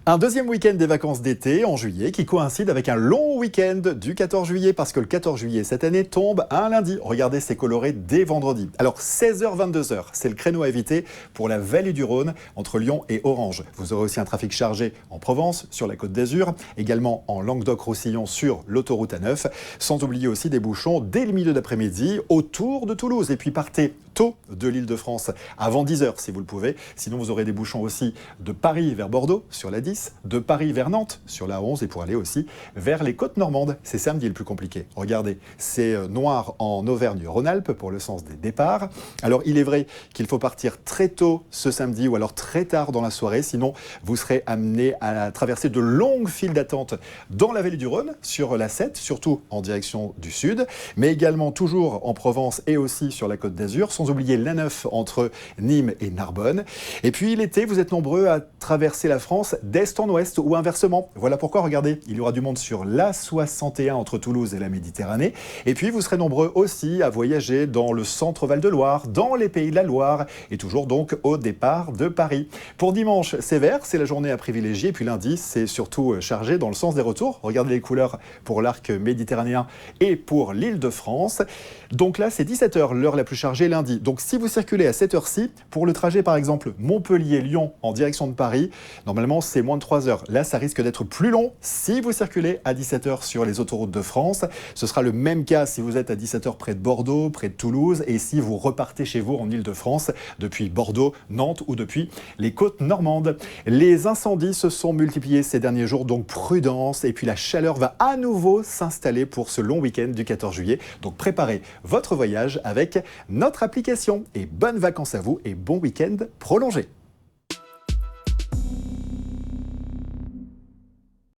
Un deuxième week-end des vacances d'été en juillet qui coïncide avec un long week-end du 14 juillet parce que le 14 juillet cette année tombe un lundi. Regardez, c'est coloré dès vendredi. Alors 16h-22h, c'est le créneau à éviter pour la vallée du Rhône entre Lyon et Orange. Vous aurez aussi un trafic chargé en Provence, sur la Côte d'Azur, également en Languedoc-Roussillon sur l'autoroute A9, sans oublier aussi des bouchons dès le milieu d'après-midi autour de Toulouse. Et puis partez tôt de l'Île-de-France avant 10h si vous le pouvez. Sinon vous aurez des bouchons aussi de Paris vers Bordeaux sur la 10, de Paris vers Nantes sur la 11 et pour aller aussi vers les côtes normandes. C'est samedi le plus compliqué. Regardez, c'est noir en Auvergne-Rhône-Alpes pour le sens des départs. Alors il est vrai qu'il faut partir très tôt ce samedi ou alors très tard dans la soirée, sinon vous serez amené à traverser de longues files d'attente dans la vallée du Rhône sur la 7, surtout en direction du sud, mais également toujours en Provence et aussi sur la Côte d'Azur, sans oublier l'A9 entre Nîmes et Narbonne. Et puis l'été, vous êtes nombreux à traverser la France d'est en ouest ou inversement. Voilà pourquoi, regardez, il y aura du monde sur l'A61 entre Toulouse et la Méditerranée. Et puis vous serez nombreux aussi à voyager dans le centre Val-de-Loire, dans les Pays de la Loire et toujours donc au départ de Paris. Pour dimanche, c'est vert, c'est la journée à privilégier. Et puis lundi, c'est surtout chargé dans le sens des retours. Regardez les couleurs pour l'arc méditerranéen et pour l'Île-de-France. Donc là, c'est 17h, l'heure la plus chargée lundi. Donc si vous circulez à cette heure-ci, pour le trajet par exemple Montpellier-Lyon en direction de Paris, normalement c'est moins de 3 heures. Là, ça risque d'être plus long si vous circulez à 17h sur les autoroutes de France. Ce sera le même cas si vous êtes à 17h près de Bordeaux, près de Toulouse, et si vous repartez chez vous en Île-de-France depuis Bordeaux, Nantes ou depuis les côtes normandes. Les incendies se sont multipliés ces derniers jours, donc prudence. Et puis la chaleur va à nouveau s'installer pour ce long week-end du 14 juillet. Donc préparez votre voyage avec notre application. Et bonnes vacances à vous et bon week-end prolongé.